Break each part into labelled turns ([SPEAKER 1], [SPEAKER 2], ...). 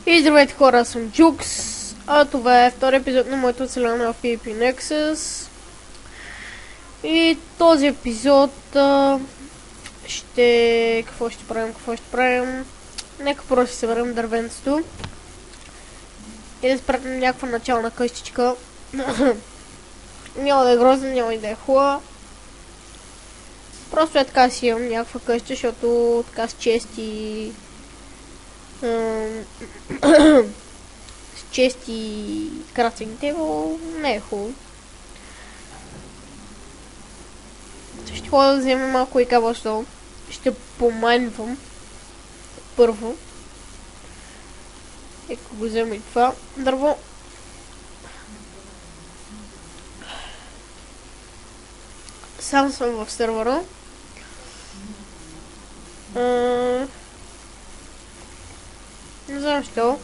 [SPEAKER 1] И здравейте хора, аз съм Джукс, а това е втори епизод на моето вселена в PvP Nexus. И този епизод Какво ще правим? Нека просто си съберем дървенцето и да спрятам някаква начална къщичка. Няма да е грозна, няма и да е хубава. Просто е така си имам някаква къща, защото така с чести крафтинг тейбъл не е хубаво. Ще ходя да взема малко и кабелстон. Ще помайнвам първо. Ека го взема и това дърво. Сам съм в сервера. Не знам защо.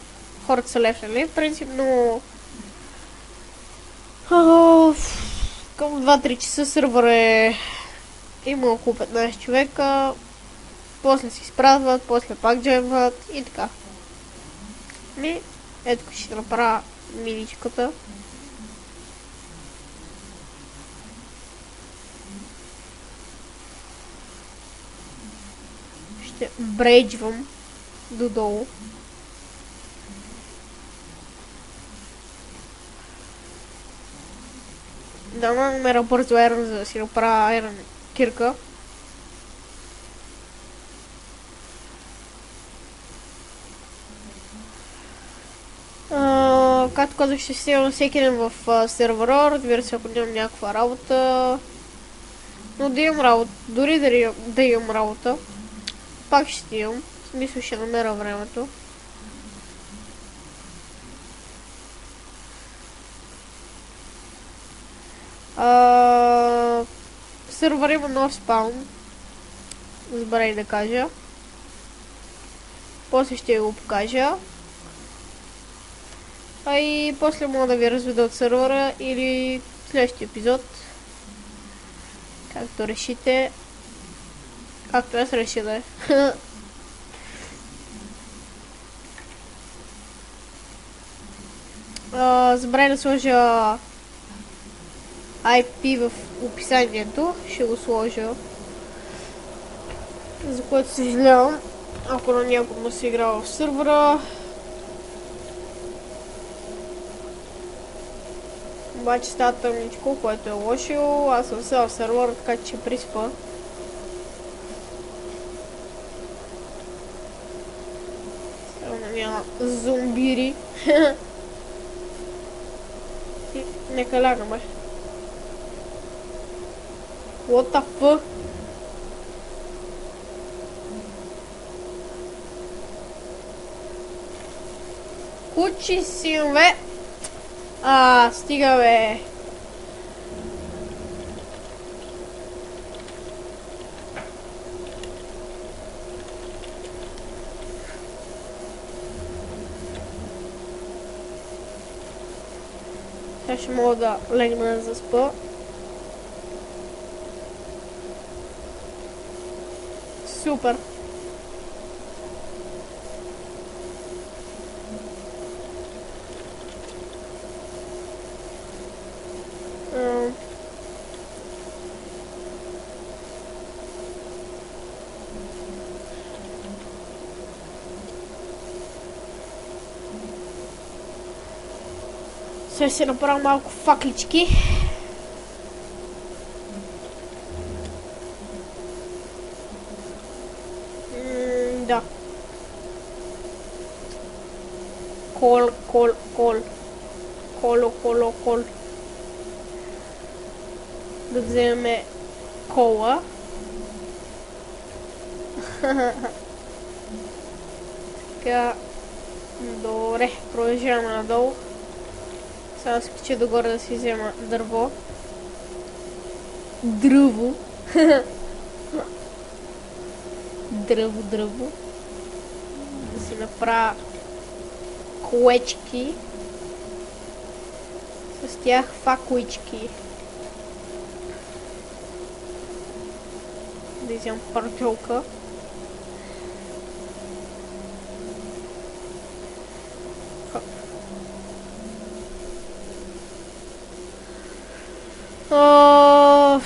[SPEAKER 1] Хората са лефнали. Принципно към 2-3 часа сервер е има около 15 човека. После се изпразват, после пак джемват и така. И ето ще направя миничката. Ще брейджвам додолу. Да намеря бързо айрон, за да си направя айрон кирка. Както казах, ще снимам всеки ден в сервера, разбира се, ако нямам някаква работа. Но да имам работа, дори да имам работа, пак ще имам. В смисъл ще намеря времето. Сервер има нов спаун. Забравих да кажа. После ще го покажа. А и после мога да ви разведа от сервера или следващия епизод. Както решите. Както аз реша да е. Забравих да сложа IP в описанието. Ще го сложа. За което съжалявам. Ако на някой си играл в сервера. Обаче става тъмничко, което е лошо. Аз съм сега в сервера, така че ще приспа. Сега няма зомбири. Нека лягаме. What the fuck? Кучи синове! Стига бе! Сега ще мога да легна да заспа. Супер! Сега ще направя малко факлички. Да. Кол. Да вземем кола. Така. Добре, продължаваме надолу. Сега се кача догоре да си взема дърво. Дръво. Дръво. Да си направя колечки. С тях факлички. Да вземам партелка. А,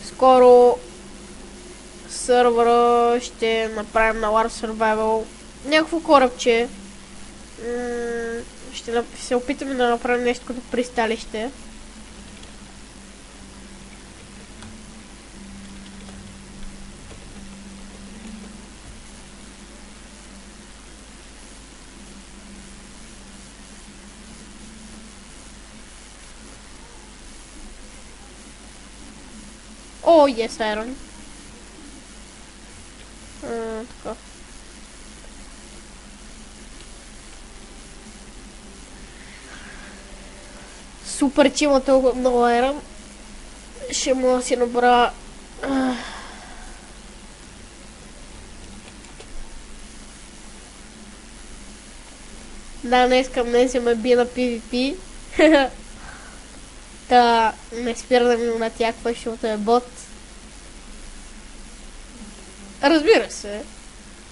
[SPEAKER 1] скоро сървъра ще направим на War Survival някакво корабче. Ще се опитаме да направим нещо като пристанище. О, yes, Iron. Така. Супер, че има толкова много Iron. Ще мога да си набра... Да, не искам днес ме би на PvP. Та не спира да ми натяква, защото е бот. Разбира се.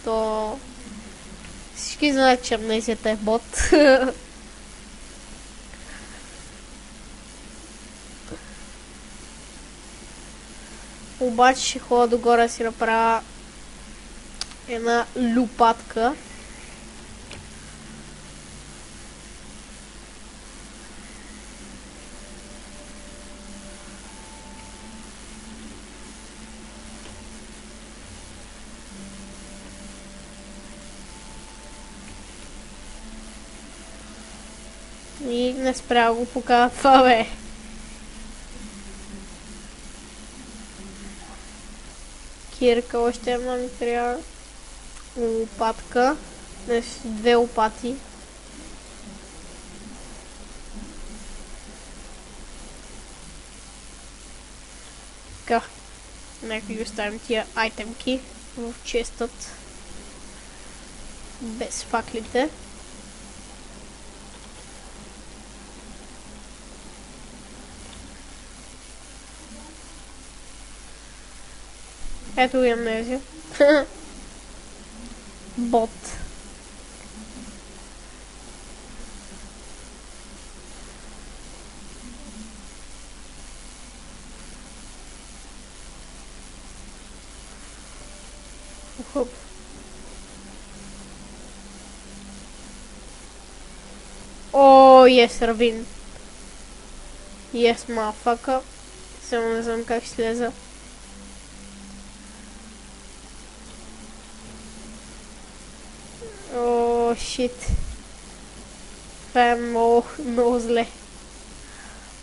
[SPEAKER 1] То... Всички знаят, че амнезията е бот. Обаче ще ходя догоре да си направя една люпатка. И не спря го покапва, бе. Кирка още една ми трябва. Лопатка. Днес 2 лопати. Така. Нека ги оставим тия айтемки в честът. Без факлите. Ето ги амнезия. Бот. Хоп. О, yes, Равин. Yes, мафака. Само не знам как ще слеза. О, шит. Това е много зле.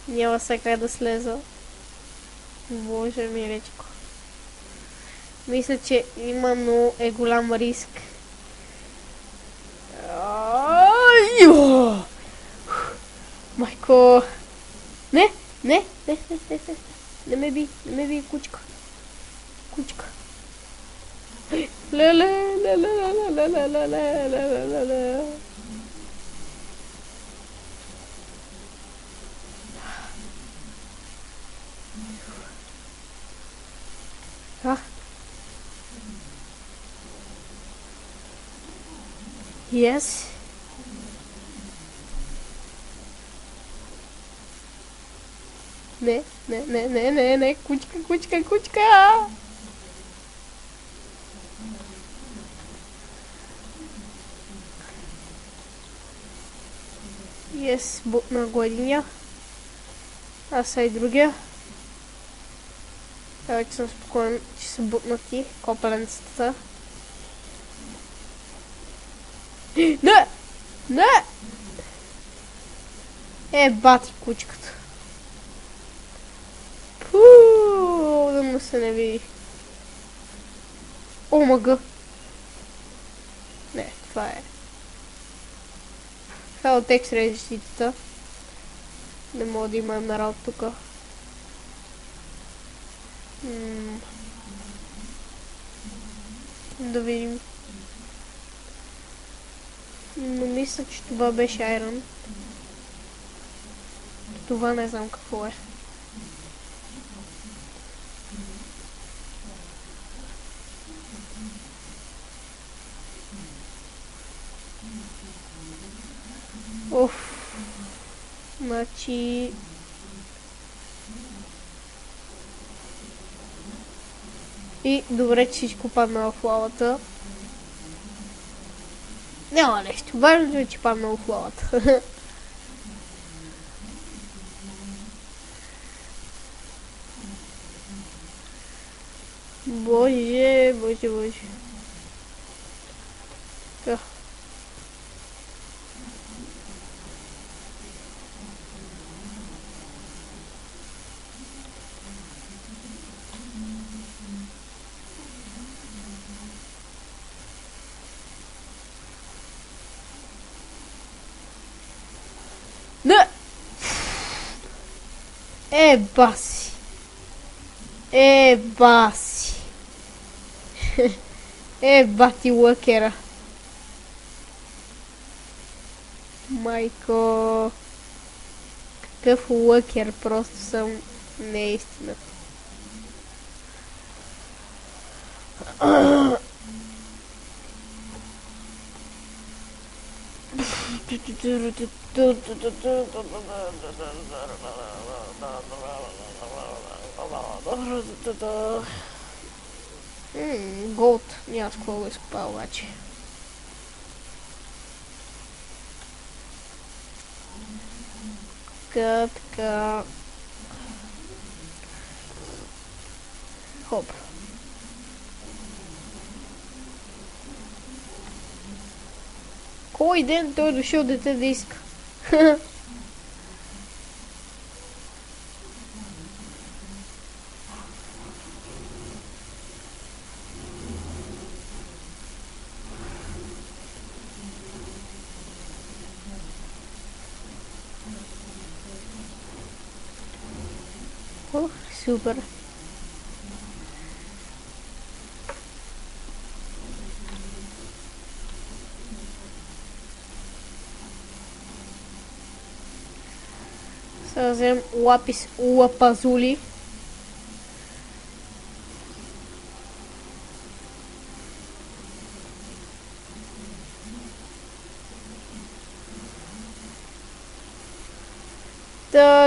[SPEAKER 1] Няма сега да слеза. Боже миличко. Мисля, че има много голям риск. Майко. Не ме би, кучка. Кучка. Ле. Yes. Не, кучка. Yes, бутна го единия. Аз са и другия. Вече съм спокоен, че са бутнати копеленцата. Не! Бати кучката. Да му се не види. Омага. Не, това е. Това е от X-Ray защитата. Не мога да има емералд тука. Да видим. Но мисля, че това беше Iron. Това не знам какво е. Уф. Значи... И добре, че всичко падна в лавата. Няма нещо. Важното е, че падна в лавата. Боже, боже, боже. Така. Не! Баси! Баси! Бати лъкера! Майко! Какъв лъкер, просто съм неистина. Голд. Няма с какво го изкопа обаче. Така. Хоп. Кой ден той е дошъл дете да иска? Супер. Сега вземем лапис лапазули.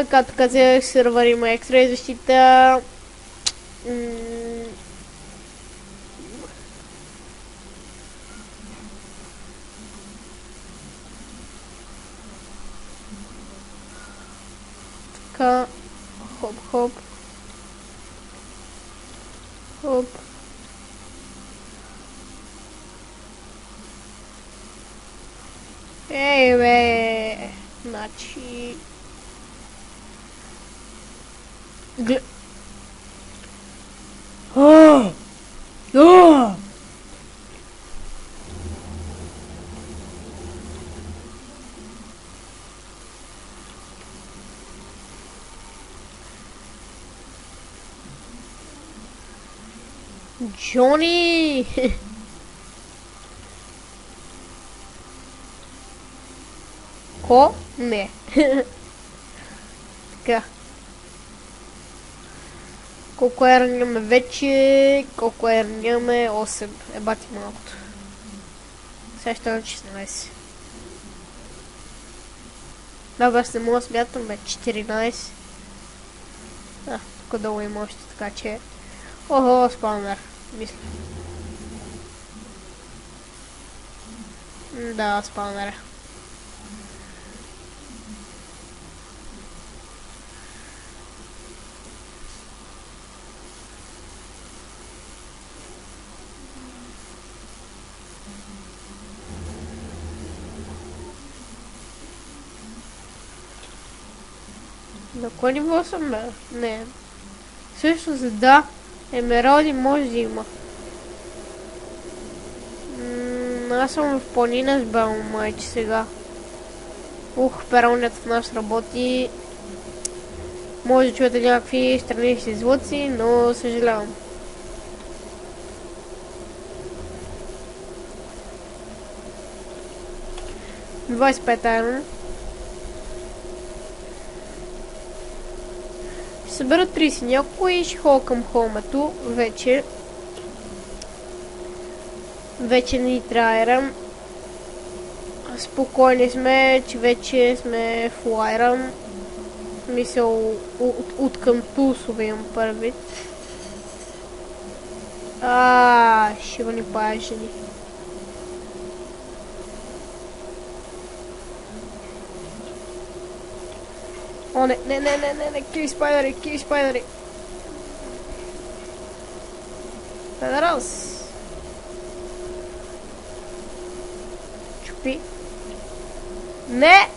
[SPEAKER 1] Както казах, сервер има екстра защита. Така. Хоп, хоп. Хоп. Бе. Значи... Джони! Ко? Не. Така. Колко ерняваме вече? Колко ерняваме? 8. Бати малкото. Сега ще на 16. Да, аз не мога да смятам, 14. Тук долу има още, така че... Охо, спаунер, мисля. Да, спаунера. На кой ниво съм, бе? Не. Всъщност да, емералди може да има. Аз съм в планина с Белмайче сега. Пералнят в нас работи. Може да чуете някакви странични звуци, но съжалявам. $25 айрон. Събера 30 някой и ще ходя към холмето. Вече ни трябва айрон. спокойни сме, че вече сме в Лайран. Мисъл от към Тулсове имам първи. Ще го ни пая жени. О, не, киви спайдери. Педерас. Чупи. Не!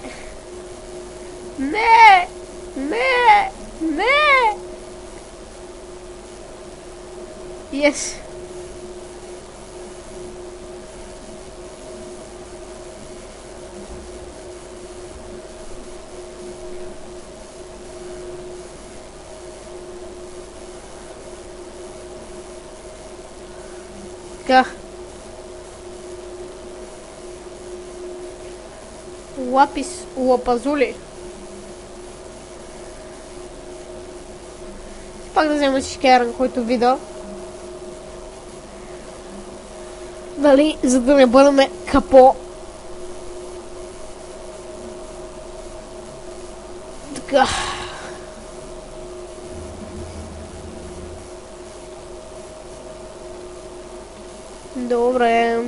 [SPEAKER 1] Yes. Така. Лапис лапазули. Пак да взема шикеран, който видео. Дали, за да не бъдем капо. Така. Добре.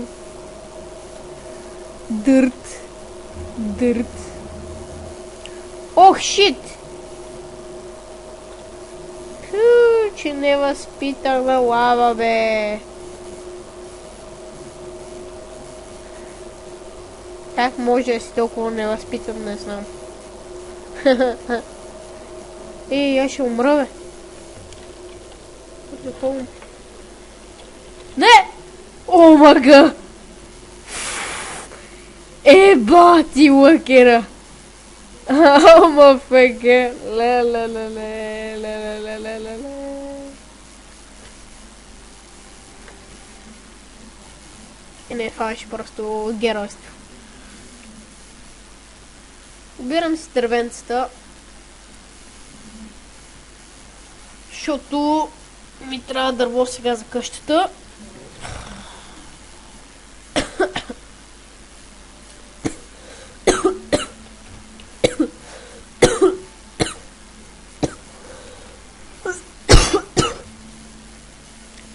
[SPEAKER 1] Дърт. Ох, шит! Че невъзпитана лава, бе. Как може да си толкова невъзпитан, не знам. Аз ще умра, бе. Не! О, мага! Бати лъкера! Ама феге! Ле. Не, това ще просто геройство. Обирам си дървенцата, защото ми трябва дърво сега за къщата.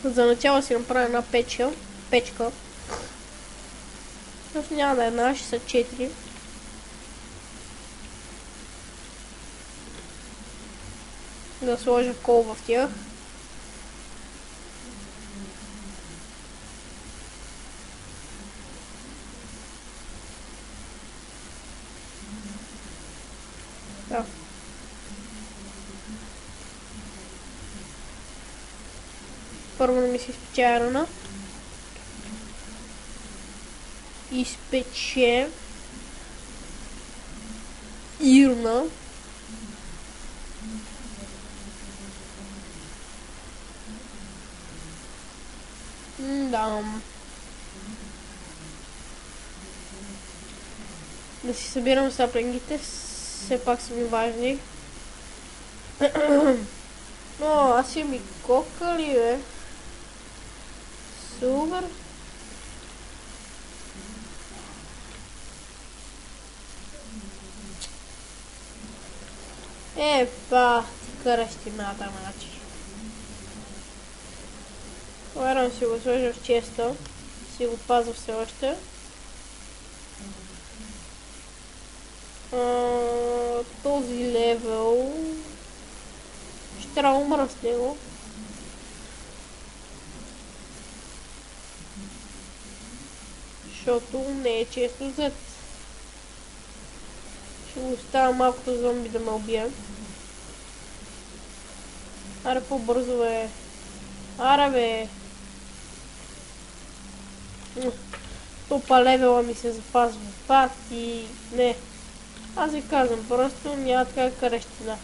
[SPEAKER 1] За начало си направя една печка. Защото няма да е една, ще са 4. Да сложа кол в тях. Да. Първо да ми се изпече айрона. Изпече ирна. Да. Да си събирам саплингите, все пак са ми важни. О, аз си ми кока ли, бе? Супер. Ти кръщината, мачи. Лайран си го сложа в честа. Си го пазва все още. Този левел ще трябва да умра с него. Защото не е често взет. Ще го оставя малкото зомби да ме убия. Аре по-бързо, бе. Аре, бе. Топа левела ми се запазва. Пати. Не. Аз ви казвам, просто няма така крещина.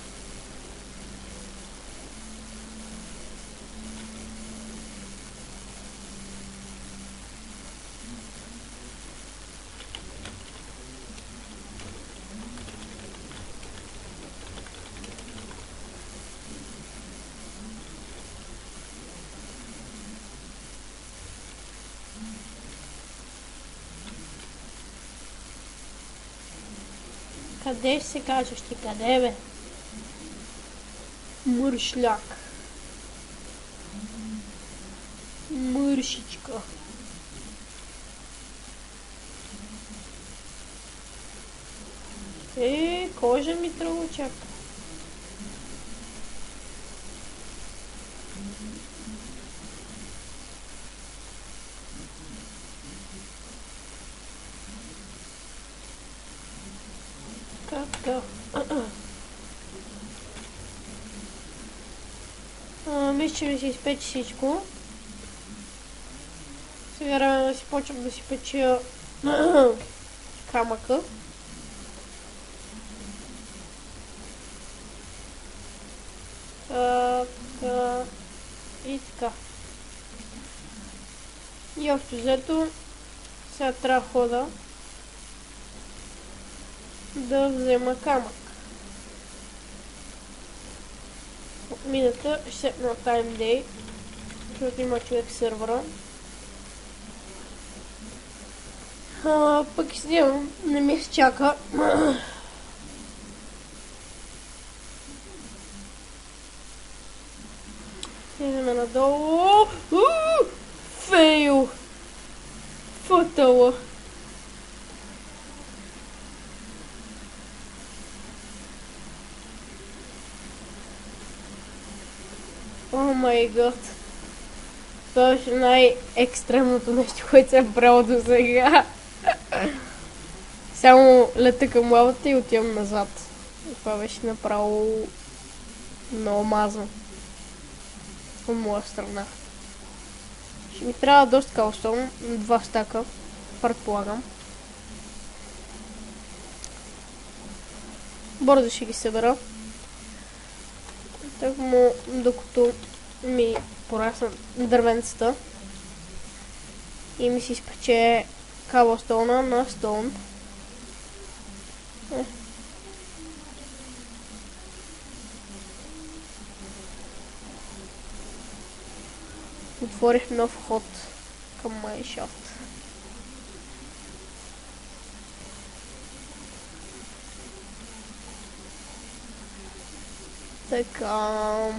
[SPEAKER 1] Къде ще се качваш ти? Къде бе? Мършляк. Мършичка. Кожа ми тръгучак. Така. Мисля, че ми се изпече всичко. Сега време да си почвам да си печа камъка. Така. И така. И общо взето сега трябва да хода да взема камък. От мината ще сетна на Time Day, защото има човек в сървъра. Пък седим, не ми се чака. Слизаме надолу. Фейл! Фатала! О май гад! Това беше най-екстремното нещо, което съм правил до сега. Само лета към лавата и отивам назад. Това беше направо много мазно от моя страна. Ще ми трябва доста каустон, 2 стака, предполагам. Бързо ще ги събера. Так му, докато ми пораснат дървенцата и ми се изпече каблстоуна на стоун. Отворих нов ход към майншафт. Така.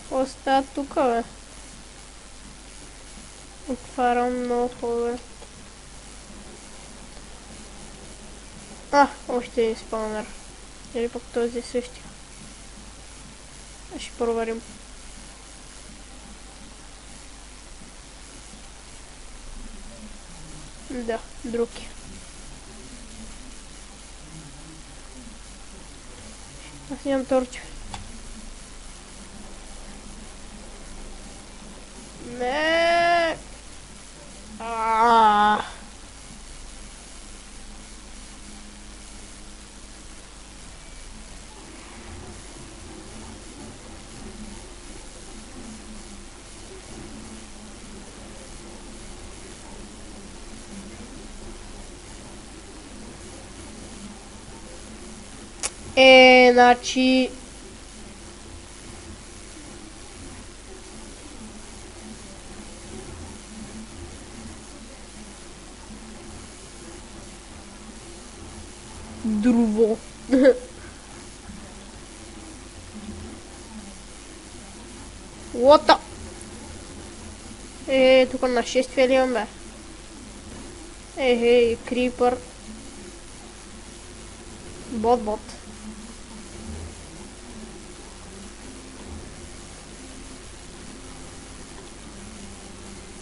[SPEAKER 1] Какво става тука, бе? Отварям много хубаво. Още един спаунер. Или пък този е същия. Ще проверим. Да, друг е. Аз нямам торче. Не. Значи... Друво. What the... тук нашествие ли имам, бе? Крипър. Бот.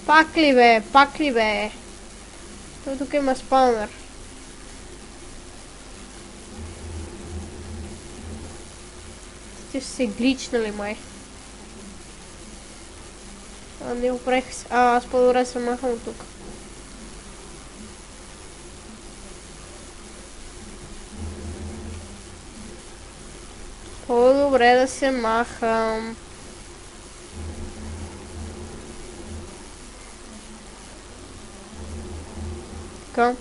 [SPEAKER 1] Пак ли бе? Тук има спаунер. Те са се гличнали, май. Не опрех се. Аз по-добре се махам от тук. По-добре да се махам. къщичка.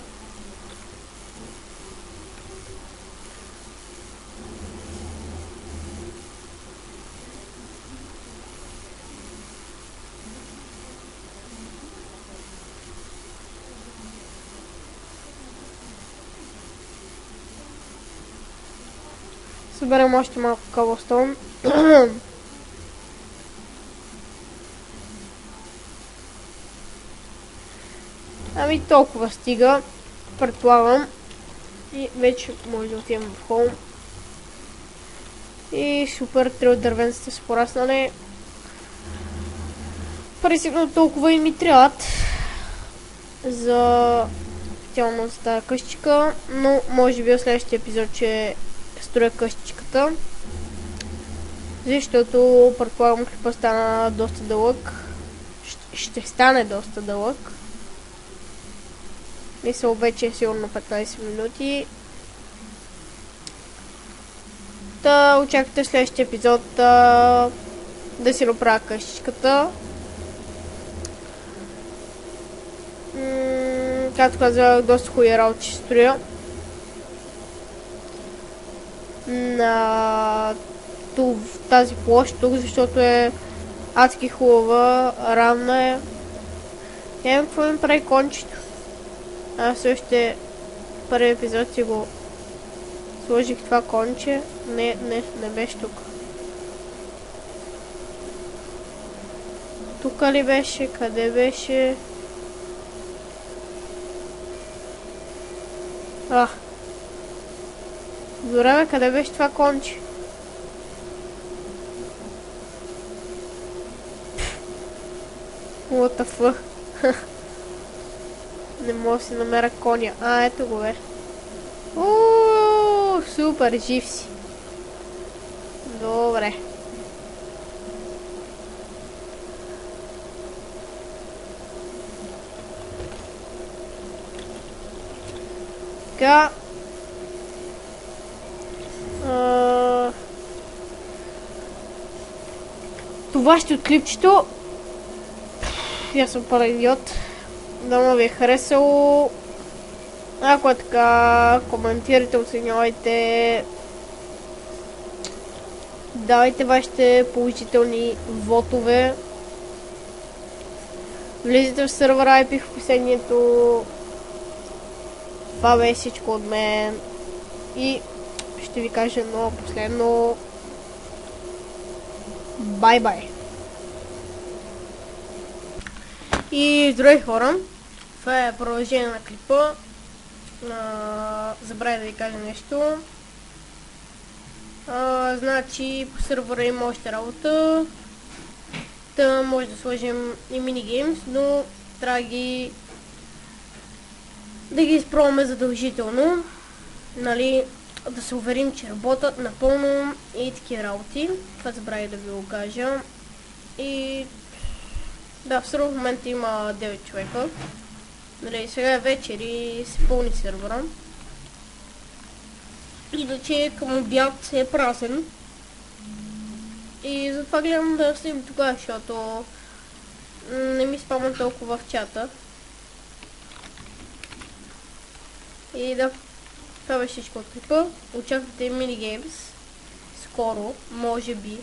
[SPEAKER 1] Съберем още малко cobblestone. Ами толкова стига, предполагам. И вече може да отидем в холм. И супер, 3 от дървенцата са пораснали. Принципно толкова и ми трябват за специално за тази къщичка, но може би в следващия епизод ще строя къщичката, защото предполагам клипа стана доста дълъг. Ще стане доста дълъг. Мисля, вече е сигурно 15 минути. Та очаквайте следващия епизод да си направя къщичката. Както казах, доста хубави работи ще строя. На тази площ тук, защото е адски хубава, равна е. Няма какво ми прави кончето. Аз още първи епизод си го сложих това конче. Не беше тук. Тук ли беше? Къде беше? Добре, бе, къде беше това конче? What the fuck? Не мога да си намеря коня. Ето го бе. Супер, жив си. Добре. Така. Това ще от клипчето. Аз съм пълен идиот. Дано ви е харесало. Ако е така, коментирайте, оценявайте. Давайте вашите положителни вотове. Влизайте в сервера IP в описанието. Това бе всичко от мен. И ще ви кажа едно последно. Бай-бай. И здравей хора. Това е продължение на клипа. Забравя да ви кажа нещо. Значи по сервера има още работа. Та може да сложим и минигеймс, но трябва да ги изпробваме задължително. Нали, да се уверим, че работят напълно и такива работи. Това забравя да ви го кажа. И да, в сервер в момента има 9 човека. Нали, сега е вечер и се пълни сервера. Иначе към обяд е празен. И затова гледам да снимам тогава, защото не ми спамвам толкова в чата. И да, това беше всичко от клипа. Очаквайте минигеймс скоро, може би.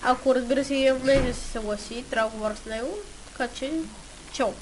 [SPEAKER 1] Ако разбира се, не да се съгласи, трябва да говоря с него. Така че, чао!